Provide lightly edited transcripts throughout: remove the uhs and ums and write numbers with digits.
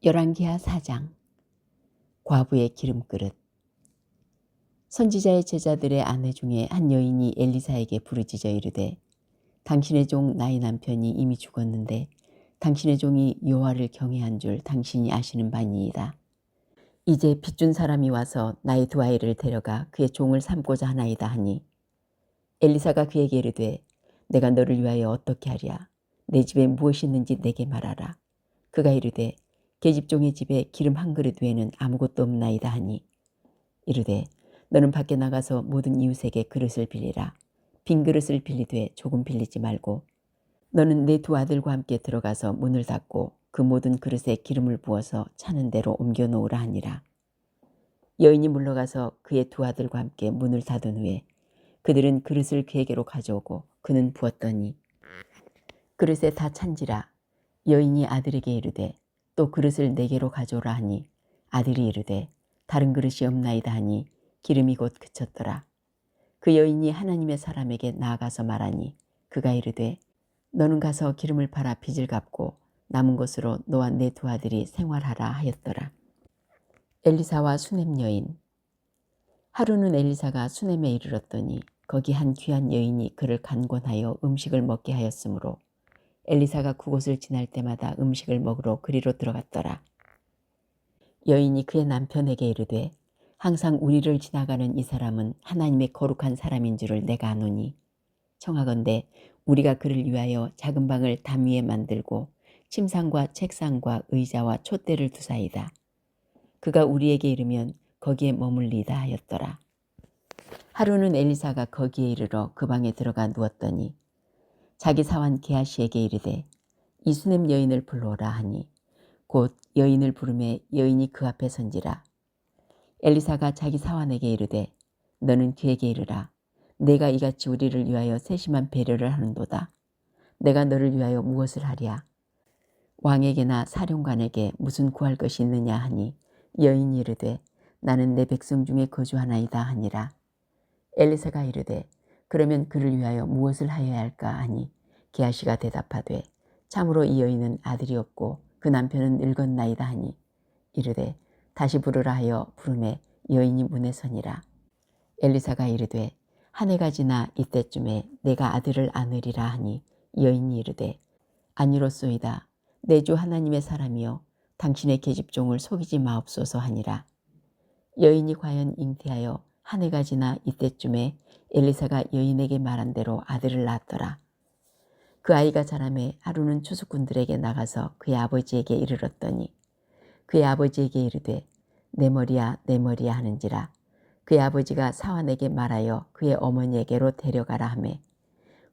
열왕기하 4장. 과부의 기름그릇. 선지자의 제자들의 아내 중에 한 여인이 엘리사에게 부르짖어 이르되, 당신의 종 나의 남편이 이미 죽었는데 당신의 종이 여호와를 경외한 줄 당신이 아시는 바니이다. 이제 빚준 사람이 와서 나의 두 아이를 데려가 그의 종을 삼고자 하나이다 하니, 엘리사가 그에게 이르되, 내가 너를 위하여 어떻게 하랴? 내 집에 무엇이 있는지 내게 말하라. 그가 이르되, 계집종의 집에 기름 한 그릇 외에는 아무것도 없나이다 하니, 이르되, 너는 밖에 나가서 모든 이웃에게 그릇을 빌리라. 빈 그릇을 빌리되 조금 빌리지 말고, 너는 내 두 아들과 함께 들어가서 문을 닫고 그 모든 그릇에 기름을 부어서 차는 대로 옮겨 놓으라 하니라. 여인이 물러가서 그의 두 아들과 함께 문을 닫은 후에 그들은 그릇을 그에게로 가져오고 그는 부었더니 그릇에 다 찬지라. 여인이 아들에게 이르되, 또 그릇을 내게로 가져오라 하니, 아들이 이르되, 다른 그릇이 없나이다 하니 기름이 곧 그쳤더라. 그 여인이 하나님의 사람에게 나아가서 말하니, 그가 이르되, 너는 가서 기름을 팔아 빚을 갚고 남은 것으로 너와 내 두 아들이 생활하라 하였더라. 엘리사와 수넴 여인. 하루는 엘리사가 수넴에 이르렀더니 거기 한 귀한 여인이 그를 간권하여 음식을 먹게 하였으므로 엘리사가 그곳을 지날 때마다 음식을 먹으러 그리로 들어갔더라. 여인이 그의 남편에게 이르되, 항상 우리를 지나가는 이 사람은 하나님의 거룩한 사람인 줄을 내가 아노니, 청하건대 우리가 그를 위하여 작은 방을 담 위에 만들고 침상과 책상과 의자와 촛대를 두사이다. 그가 우리에게 이르면 거기에 머물리다 하였더라. 하루는 엘리사가 거기에 이르러 그 방에 들어가 누웠더니 자기 사환 게하시에게 이르되, 이 수넴 여인을 불러오라 하니, 곧 여인을 부르매 여인이 그 앞에 선지라. 엘리사가 자기 사환에게 이르되, 너는 그에게 이르라. 내가 이같이 우리를 위하여 세심한 배려를 하는도다. 내가 너를 위하여 무엇을 하랴? 왕에게나 사령관에게 무슨 구할 것이 있느냐 하니, 여인이 이르되, 나는 내 백성 중에 거주하나이다 하니라. 엘리사가 이르되, 그러면 그를 위하여 무엇을 하여야 할까 하니, 게하시가 대답하되, 참으로 이 여인은 아들이 없고 그 남편은 늙었나이다 하니, 이르되, 다시 부르라 하여 부르매 여인이 문에 서니라. 엘리사가 이르되, 한 해가 지나 이때쯤에 내가 아들을 안으리라 하니, 여인이 이르되, 아니로소이다. 내 주 하나님의 사람이여, 당신의 계집종을 속이지 마옵소서 하니라. 여인이 과연 잉태하여 한 해가 지나 이때쯤에 엘리사가 여인에게 말한 대로 아들을 낳았더라. 그 아이가 자라매 하루는 추수꾼들에게 나가서 그의 아버지에게 이르렀더니 그의 아버지에게 이르되, 내 머리야 내 머리야 하는지라. 그의 아버지가 사환에게 말하여 그의 어머니에게로 데려가라 하매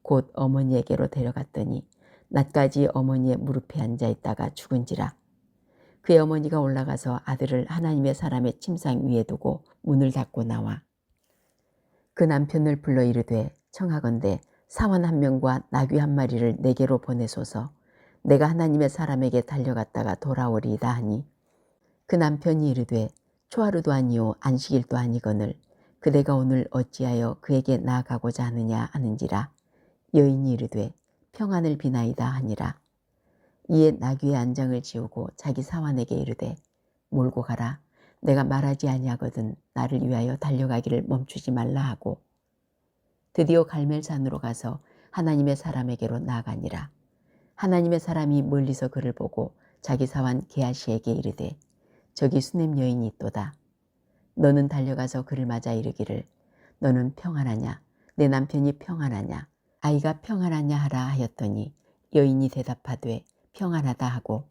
곧 어머니에게로 데려갔더니 낮까지 어머니의 무릎에 앉아 있다가 죽은지라. 그의 어머니가 올라가서 아들을 하나님의 사람의 침상 위에 두고 문을 닫고 나와 그 남편을 불러 이르되, 청하건대 사환 한 명과 나귀 한 마리를 내게로 보내소서. 내가 하나님의 사람에게 달려갔다가 돌아오리이다 하니, 그 남편이 이르되, 초하루도 아니요 안식일도 아니거늘 그대가 오늘 어찌하여 그에게 나아가고자 하느냐 하는지라. 여인이 이르되, 평안을 비나이다 하니라. 이에 나귀의 안장을 지우고 자기 사환에게 이르되, 몰고 가라. 내가 말하지 아니하거든 나를 위하여 달려가기를 멈추지 말라 하고 드디어 갈멜산으로 가서 하나님의 사람에게로 나아가니라. 하나님의 사람이 멀리서 그를 보고 자기 사환 게하시에게 이르되, 저기 수넴 여인이 있도다. 너는 달려가서 그를 맞아 이르기를, 너는 평안하냐? 내 남편이 평안하냐? 아이가 평안하냐 하라 하였더니 여인이 대답하되, 평안하다 하고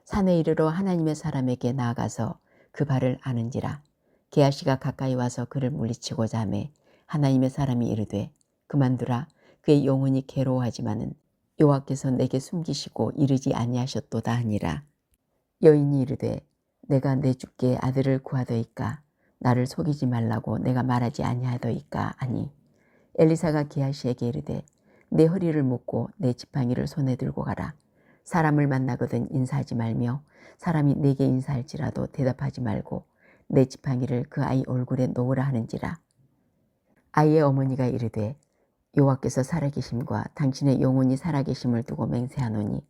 산에 이르러 하나님의 사람에게 나아가서 그 발을 아는지라. 게하시가 가까이 와서 그를 물리치고자 하매 하나님의 사람이 이르되, 그만두라. 그의 영혼이 괴로워하지만은 여호와께서 내게 숨기시고 이르지 아니하셨도다 하니라. 여인이 이르되, 내가 내 주께 아들을 구하더이까? 나를 속이지 말라고 내가 말하지 아니하더이까 하니, 엘리사가 게하시에게 이르되, 내 허리를 묶고 내 지팡이를 손에 들고 가라. 사람을 만나거든 인사하지 말며 사람이 내게 인사할지라도 대답하지 말고 내 지팡이를 그 아이 얼굴에 놓으라 하는지라. 아이의 어머니가 이르되, 여호와께서 살아계심과 당신의 영혼이 살아계심을 두고 맹세하노니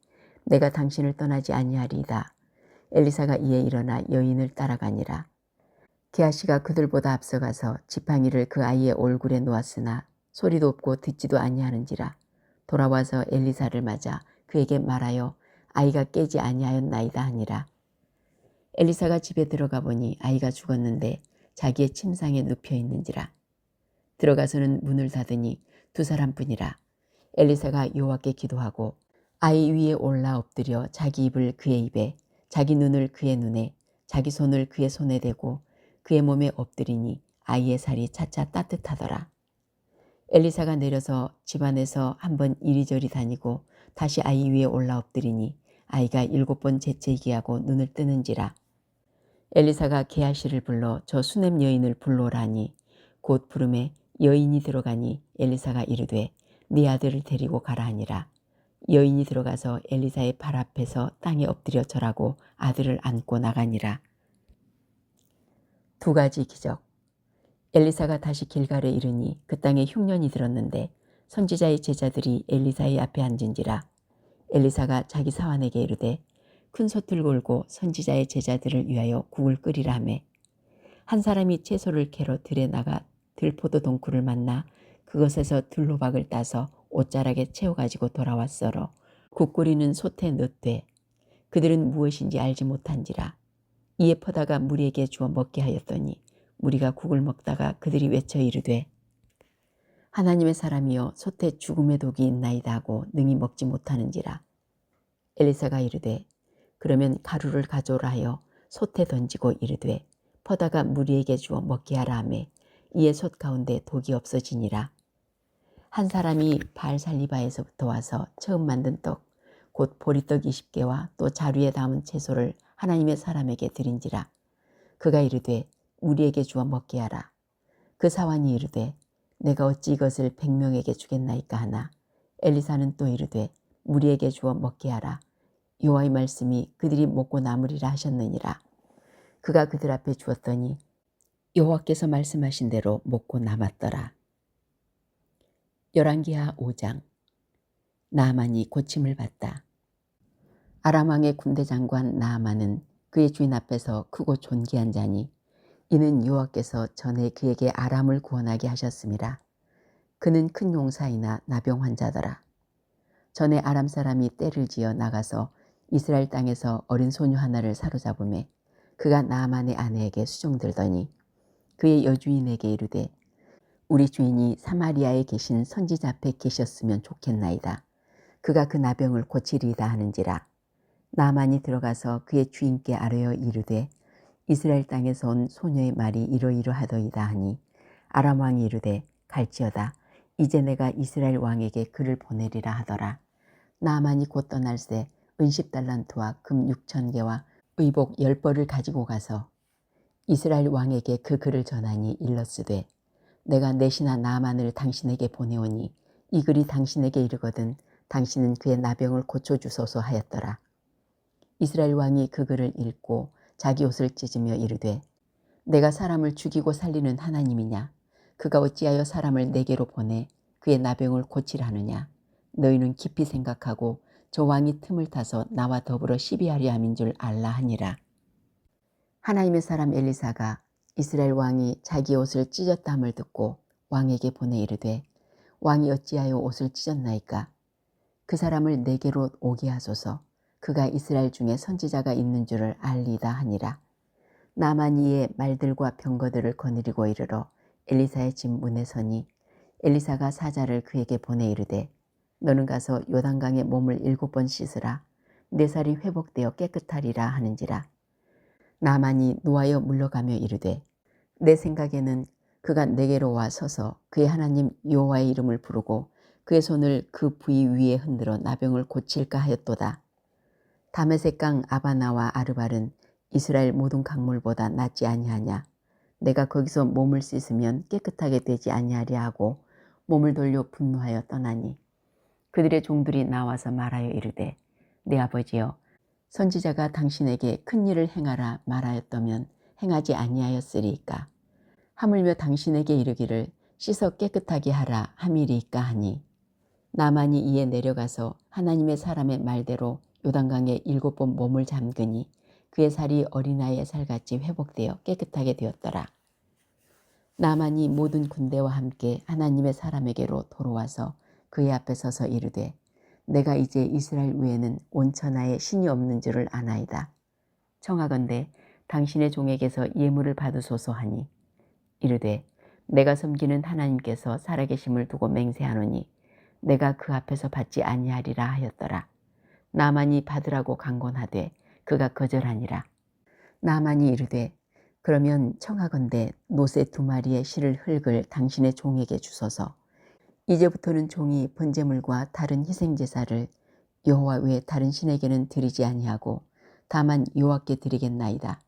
내가 당신을 떠나지 아니하리이다. 엘리사가 이에 일어나 여인을 따라가니라. 게하시가 그들보다 앞서가서 지팡이를 그 아이의 얼굴에 놓았으나 소리도 없고 듣지도 아니하는지라. 돌아와서 엘리사를 맞아 그에게 말하여 아이가 깨지 아니하였나이다 하니라. 엘리사가 집에 들어가 보니 아이가 죽었는데 자기의 침상에 눕혀 있는지라. 들어가서는 문을 닫으니 두 사람뿐이라. 엘리사가 여호와께 기도하고 아이 위에 올라 엎드려 자기 입을 그의 입에, 자기 눈을 그의 눈에, 자기 손을 그의 손에 대고 그의 몸에 엎드리니 아이의 살이 차차 따뜻하더라. 엘리사가 내려서 집안에서 한번 이리저리 다니고 다시 아이 위에 올라 엎드리니 아이가 7번 재채기하고 눈을 뜨는지라. 엘리사가 게하시를 불러 저 수넴 여인을 불러오라 하니 곧 부름에 여인이 들어가니 엘리사가 이르되 네 아들을 데리고 가라 하니라. 여인이 들어가서 엘리사의 발 앞에서 땅에 엎드려 절하고 아들을 안고 나가니라. 두 가지 기적. 엘리사가 다시 길갈에 이르니 그 땅에 흉년이 들었는데 선지자의 제자들이 엘리사의 앞에 앉은지라. 엘리사가 자기 사환에게 이르되 큰 솥을 걸고 선지자의 제자들을 위하여 국을 끓이라 하매 한 사람이 채소를 캐러 들에 나가 들포도 동쿨을 만나 그것에서 들호박을 따서 옷자락에 채워가지고 돌아왔어러 국 끓이는 솥에 넣되 그들은 무엇인지 알지 못한지라. 이에 퍼다가 무리에게 주어 먹게 하였더니 무리가 국을 먹다가 그들이 외쳐 이르되 하나님의 사람이여 솥에 죽음의 독이 있나이다 하고 능히 먹지 못하는지라. 엘리사가 이르되 그러면 가루를 가져오라 하여 솥에 던지고 이르되 퍼다가 무리에게 주어 먹게 하라 하매 이에 솥 가운데 독이 없어지니라. 한 사람이 바알살리바에서부터 와서 처음 만든 떡 곧 보리떡 20개와 또 자루에 담은 채소를 하나님의 사람에게 드린지라. 그가 이르되 우리에게 주어 먹게 하라. 그 사환이 이르되 내가 어찌 이것을 100명에게 주겠나이까 하나. 엘리사는 또 이르되 무리에게 주어 먹게 하라. 여호와의 말씀이 그들이 먹고 남으리라 하셨느니라. 그가 그들 앞에 주었더니 여호와께서 말씀하신 대로 먹고 남았더라. 열왕기하 5장. 나아만이 고침을 받다. 아람 왕의 군대 장관 나아만은 그의 주인 앞에서 크고 존귀한 자니 이는 여호와께서 전에 그에게 아람을 구원하게 하셨음이라. 그는 큰 용사이나 나병 환자더라. 전에 아람 사람이 떼를 지어 나가서 이스라엘 땅에서 어린 소녀 하나를 사로잡음에 그가 나아만의 아내에게 수종들더니 그의 여주인에게 이르되 우리 주인이 사마리아에 계신 선지자 앞에 계셨으면 좋겠나이다. 그가 그 나병을 고치리이다 하는지라. 나아만이 들어가서 그의 주인께 아뢰어 이르되 이스라엘 땅에서 온 소녀의 말이 이러이러하더이다 하니 아람 왕이 이르되 갈지어다. 이제 내가 이스라엘 왕에게 그를 보내리라 하더라. 나아만이 곧 떠날새 은십 달란트와 금 6,000개와 의복 10벌을 가지고 가서 이스라엘 왕에게 그 글을 전하니 일렀으되 내가 내 신하 나아만을 당신에게 보내오니 이 글이 당신에게 이르거든 당신은 그의 나병을 고쳐주소서 하였더라. 이스라엘 왕이 그 글을 읽고 자기 옷을 찢으며 이르되 내가 사람을 죽이고 살리는 하나님이냐. 그가 어찌하여 사람을 내게로 보내 그의 나병을 고치라 하느냐. 너희는 깊이 생각하고 저 왕이 틈을 타서 나와 더불어 시비하려 함인 줄 알라 하니라. 하나님의 사람 엘리사가 이스라엘 왕이 자기 옷을 찢었다함을 듣고 왕에게 보내 이르되 왕이 어찌하여 옷을 찢었나이까. 그 사람을 내게로 오게 하소서. 그가 이스라엘 중에 선지자가 있는 줄을 알리다 하니라. 나아만이 이에 말들과 병거들을 거느리고 이르러 엘리사의 집 문에 서니 엘리사가 사자를 그에게 보내 이르되 너는 가서 요단강에 몸을 7번 씻으라. 내 살이 회복되어 깨끗하리라 하는지라. 나아만이 노하여 물러가며 이르되 내 생각에는 그가 내게로 와 서서 그의 하나님 여호와의 이름을 부르고 그의 손을 그 부위 위에 흔들어 나병을 고칠까 하였도다. 다메섹강 아바나와 아르발은 이스라엘 모든 강물보다 낫지 아니하냐. 내가 거기서 몸을 씻으면 깨끗하게 되지 아니하랴 하고 몸을 돌려 분노하여 떠나니 그들의 종들이 나와서 말하여 이르되 내 아버지여 선지자가 당신에게 큰 일을 행하라 말하였다면 행하지 아니하였으리이까. 하물며 당신에게 이르기를 씻어 깨끗하게 하라 함이리이까 하니 나만이 이에 내려가서 하나님의 사람의 말대로 요단강에 7번 몸을 잠그니 그의 살이 어린아이의 살같이 회복되어 깨끗하게 되었더라. 나만이 모든 군대와 함께 하나님의 사람에게로 돌아와서 그의 앞에 서서 이르되 내가 이제 이스라엘 외에는 온 천하에 신이 없는 줄을 아나이다. 청하건대 당신의 종에게서 예물을 받으소서 하니 이르되 내가 섬기는 하나님께서 살아계심을 두고 맹세하노니 내가 그 앞에서 받지 아니하리라 하였더라. 나만이 받으라고 강권하되 그가 거절하니라. 나만이 이르되 그러면 청하건대 노새 2마리의 실을 흙을 당신의 종에게 주소서. 이제부터는 종이 번제물과 다른 희생제사를 여호와 외에 다른 신에게는 드리지 아니하고 다만 여호와께 드리겠나이다.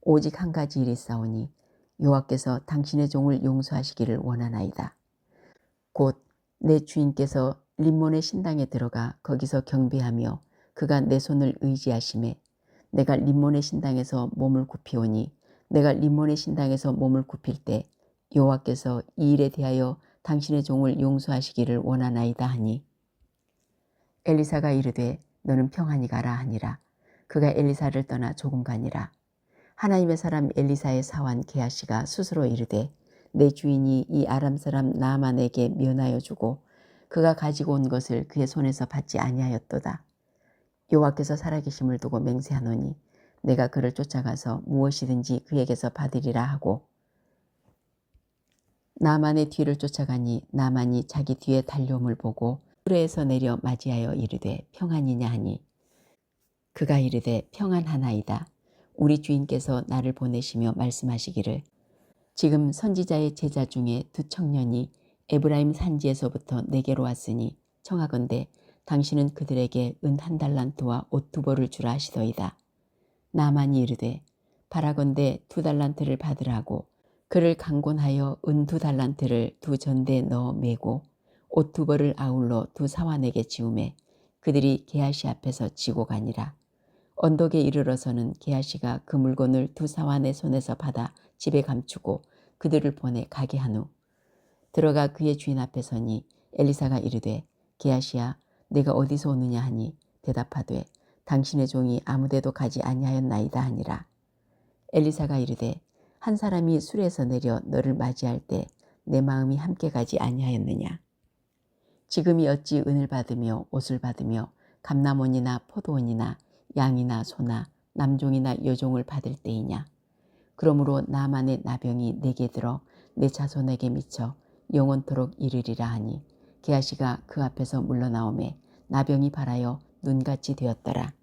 오직 한 가지 일이 싸우니 여호와께서 당신의 종을 용서하시기를 원하나이다. 곧 내 주인께서 림몬의 신당에 들어가 거기서 경배하며 그가 내 손을 의지하심에 내가 림몬의 신당에서 몸을 굽히오니 내가 림몬의 신당에서 몸을 굽힐 때 여호와께서 이 일에 대하여 당신의 종을 용서하시기를 원하나이다 하니 엘리사가 이르되 너는 평안히 가라 하니라. 그가 엘리사를 떠나 조금 가니라. 하나님의 사람 엘리사의 사환 게하시가 스스로 이르되 내 주인이 이 아람 사람 나아만에게 면하여 주고 그가 가지고 온 것을 그의 손에서 받지 아니하였도다. 여호와께서 살아계심을 두고 맹세하노니 내가 그를 쫓아가서 무엇이든지 그에게서 받으리라 하고 나만의 뒤를 쫓아가니 나만이 자기 뒤에 달려옴을 보고 수레에서 내려 맞이하여 이르되 평안이냐 하니 그가 이르되 평안하나이다. 우리 주인께서 나를 보내시며 말씀하시기를 지금 선지자의 제자 중에 2 청년이 에브라임 산지에서부터 내게로 왔으니 청하건대 당신은 그들에게 은 1달란트와 옷 2벌을 주라 하시더이다. 나만이 이르되 바라건대 2달란트를 받으라고 그를 강권하여 은 2달란트를 2 전대에 넣어 메고 옷 2벌을 아울러 2 사환에게 지우매 그들이 게하시 앞에서 지고 가니라. 언덕에 이르러서는 게하시가 그 물건을 2 사환의 손에서 받아 집에 감추고 그들을 보내 가게 한 후 들어가 그의 주인 앞에 서니 엘리사가 이르되 게하시야 내가 어디서 오느냐 하니 대답하되 당신의 종이 아무데도 가지 아니하였나이다 하니라. 엘리사가 이르되 한 사람이 수레에서 내려 너를 맞이할 때 내 마음이 함께 가지 아니하였느냐. 지금이 어찌 은을 받으며 옷을 받으며 감람원이나 포도원이나 양이나 소나 남종이나 여종을 받을 때이냐. 그러므로 나만의 나병이 내게 들어 내 자손에게 미쳐 영원토록 이르리라 하니 게하시가 그 앞에서 물러나오매 나병이 발하여 눈같이 되었더라.